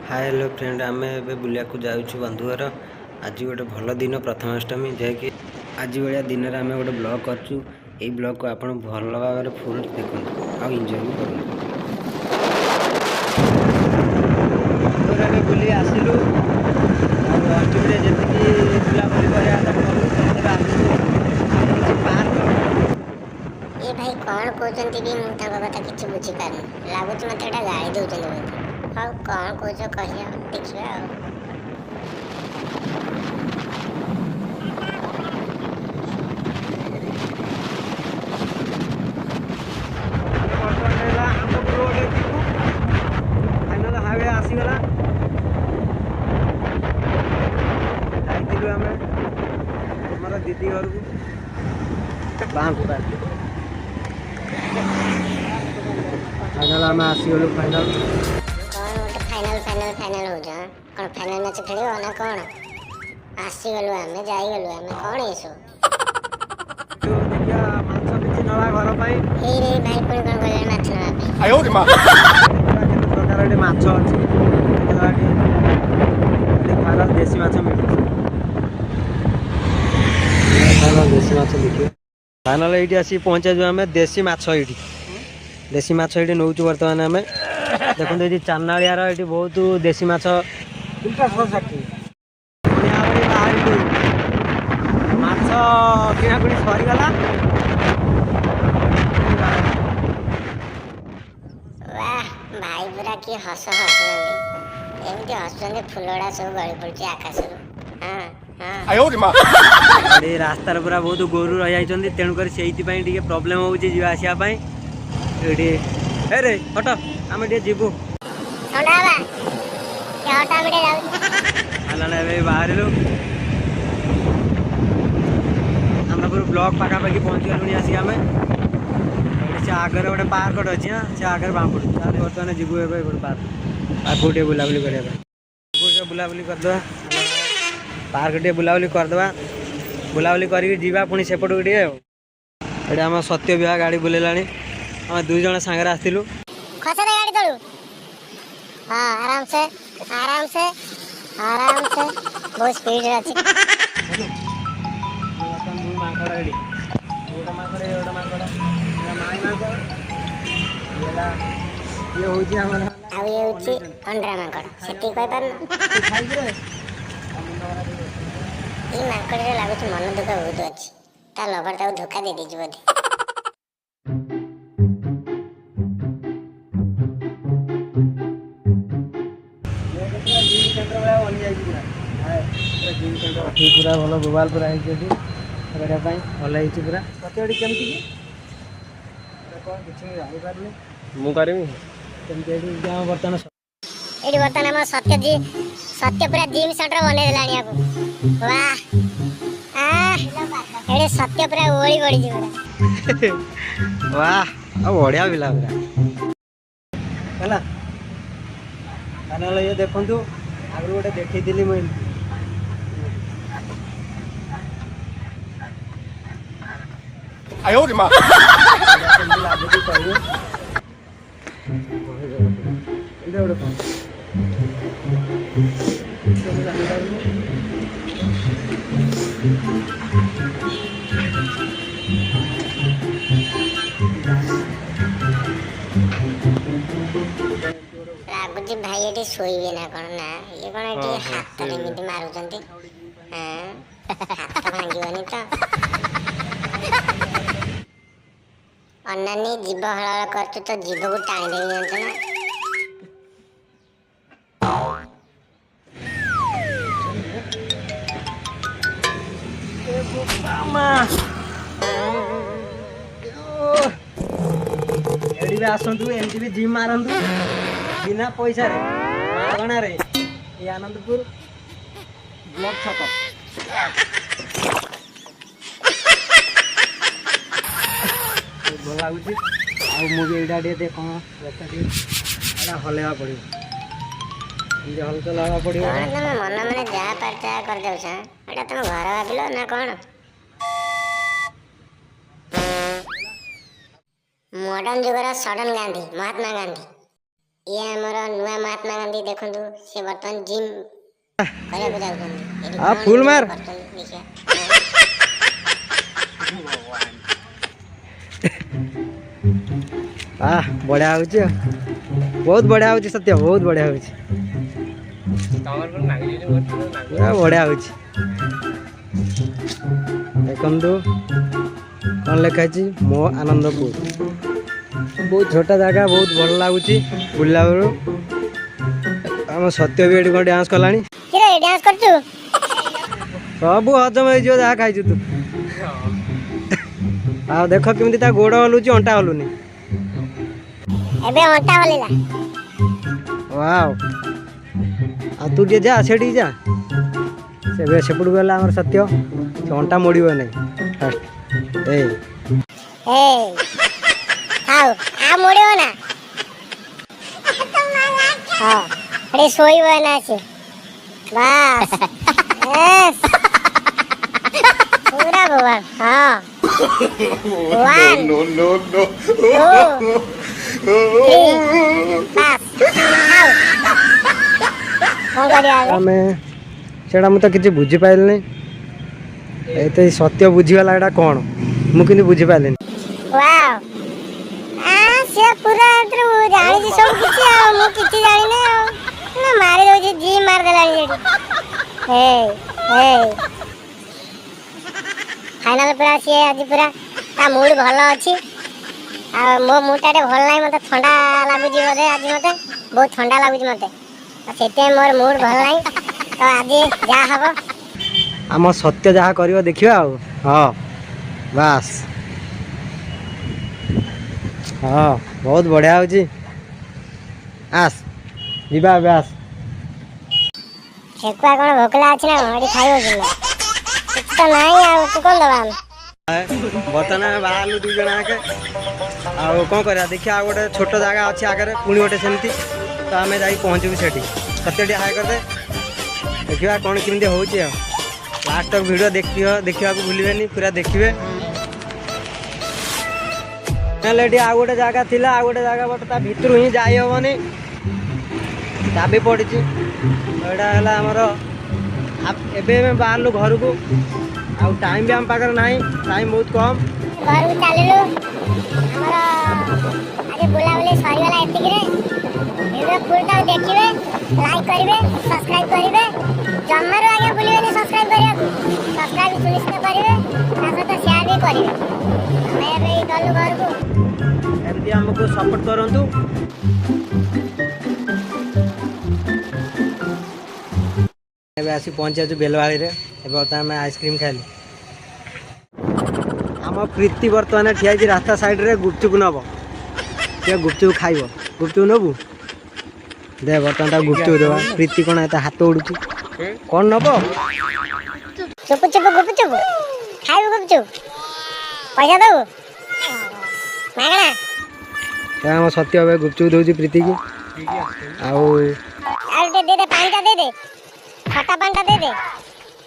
Hi hello friend, आम ए बुलिया जाऊँ बंधु घर। आज गोटे भल दिन प्रथमाष्टमी जैकि आज भाया दिन में आम गोटे ब्लॉग करूँ। यही ब्लॉग को आप भल भाव फुल देखते आ एंजॉय भी करूँ। बुली आसलु अष्टमी जी बुलाबुली ये भाई कौन कहते भी मुझे कथा किसी बुझीपार लगुच मत गाड़ी दौरान बोलते हाँ कौन कह कह देखा हाईवे आसीगला आम दीदी घर को बाँको फाइनल आम आसीगलु फाइनल कौन गोटे फाइनाल फाइनाल फाइनाल हो जा कौन फाइनाल मैच खेल ना कौन आसीगलु आम जाइगलु आम कौन ये सब नला घर भाई पुणी कौन कहले माछ नवा प्रकार माछ अच्छी देसी माछ मिलूँ देसी माछ देखिए फाइनाल ये आसी पहुँचा जो आम देसी माछ ये नौ बर्तमान आम देखो ये चानालियार ये बहुत देसी माछ माछ किणाकुणी सरीगला वाह भाई पूरा किए हस हसुँच एमती हसुँच फुलगुड़ा सब गली पड़े आकाश रास्तार पूरा बहुत गोरु रही तेणुक से प्रोब्लेम हो जावाई रे हट आम जीवु बाहर आम ब्लॉक पाखापाखि पहुँची गलु आसिक आम से आगे गोटे पार्क अच्छी हाँ से आगे बाँ पड़ू बर्तमान जीवु गोटे पार्क टे बुलाबुली करने बुलाबुली करदे पार्क टे बुलाबुली करदे बुलाबुली करवा पुणी सेपटू टे आम सत्य विवाह गाड़ी बुलेला आम दुई जन सांगे आसलु गाड़ी तलू हाँ आराम से बहुत स्पीड अच्छी अंडा माकड़ से कहीपर ये माकड़ लगुच मन दुख बहुत अच्छी ता लवर ताको धोखा दे दीजिए बोधे पूरा भल मोबाइल पूरा करने भल पूरा सत्यवाड़ी केमती बर्तमान ये बर्तमान आम सत्य पूरा जिम सेंटर बनई वाह ये सत्य पूरा ओली बढ़ी वाह बढ़िया पिला पूरा फाइनाल ये देखु आगु गोटे देखी मुझे लगुच भाई ये शोबे ना कौन ना ये कौन ये हाथ एमती मारुंट हाथ भांगनी तो अन्नानी जीव हल कर तो जीव को टाणी दे जानते ना एडी आसतु एमती भी जिम मारतु बिना पैसा मागणा ये आनंदपुर ब्लॉक छक भल लगुच मुझे कौन हलवा पड़ो हलचल हवा पड़ो मन मैंने जहाँ पार ता कर तुम घर भाविल ना कौन मॉडर्न जुगर सडन गांधी महात्मा गांधी ये हमर नुआ महात्मा गांधी देखंतु से वर्तमान जिम करे को जाउछन आ फुल मार आ बढ़िया होची बहुत बढ़िया होची सत्य बहुत बढ़िया होची बढ़िया होची देखंतु कौन लिखा मो आनंदपुर बहुत छोटा जगह बहुत भल लगुच बुला बेलू आम सत्य भी ये कौन डांस कलानी डांस करछु सब हजम हो जहाँ खाई तू आ देख केमती ता गोड़ हलुची अंटा हलुनी एबे अंटा हलिला वाओ आ तू जे जा सेठी जा से सेपड़ गला हमर सत्य से अंटा मोड़िबो नहीं फास्ट ए आओ आ मोड़ियो ना हां अरे सोईबो ना से बस यस पूरा भगवान हाँ नो आमे सेटा मु तो किछि बुझी पाइलनी एते सत्य बुझीवाला एटा कोन मु किनि बुझी पाइलनी वाओ आ से पूरा अंतर जानि जी सब किछि आ मु किछि जानि नै आ ना मारी दो जी मार देलानी जेडी हे फाइनल पूरा से आज पूरा ता मूड भलो अछि आ मो मुटाटे भल नै मते ठंडा लागु जी बोले आज मते बहुत ठंडा लागु जी मते सेते मोर मूड भल नै तो आज जा हबो आम सत्य जहाँ कर देखा हाँ बास हाँ बहुत बढ़िया हो आस जीवा आस ठेकुआ कौन भोकला अच्छी ना हमारी खाइयो कि ना कुछ तो नहीं आ तू कौन दबा बर्तमान बाहर दु जन आके कौन कर देखिए गोटे छोट जगह अच्छी आगे पुणी गोटे सेमती तो आम जा पहुँचू से सत्य हाय करदे देखा कौन केमती हो लास्ट तक वीडियो देखा भूलिए पूरा देखिए ये आ गोटे जगह थी आ गोटे जगह बट ता भितर ही जाई हेनी चाबी पड़ी यहाँ आमर एवं बाहर घर को आ टाइम भी आम पाखे ना टाइम बहुत कम घर को चलू हमर आज बुलाबुली सरीगला एतिक वीडियो फुल तक देखिए लाइक करेंगे सब्सक्राइब करेंगे जमार आगे भूलिए सब्सक्राइब करिया सब्सक्राइब सुनिश्चित करेंगे सहित शेयर भी करेंगे हमें गलु घर को एमती आमको सपोर्ट करूँ आसी पहुँचा बेलवाड़ी रे बर्तमान आइसक्रीम खाइल आम प्रीति बर्तमान ठिया रास्ता साइड रे गुपचुप नब सी गुपचुप खाइब गुपचुप नबू दे बर्तमान गुपचुप देवा प्रीति कौन एत हाथ उड़ू कौन नब चुप चुप गुपचुप खाइब गुपचुप पैसा दबू मागना आम सत्य भाई गुपचुप दौर प्रीति की दे दे पानी दे दे छटा पानी दे दे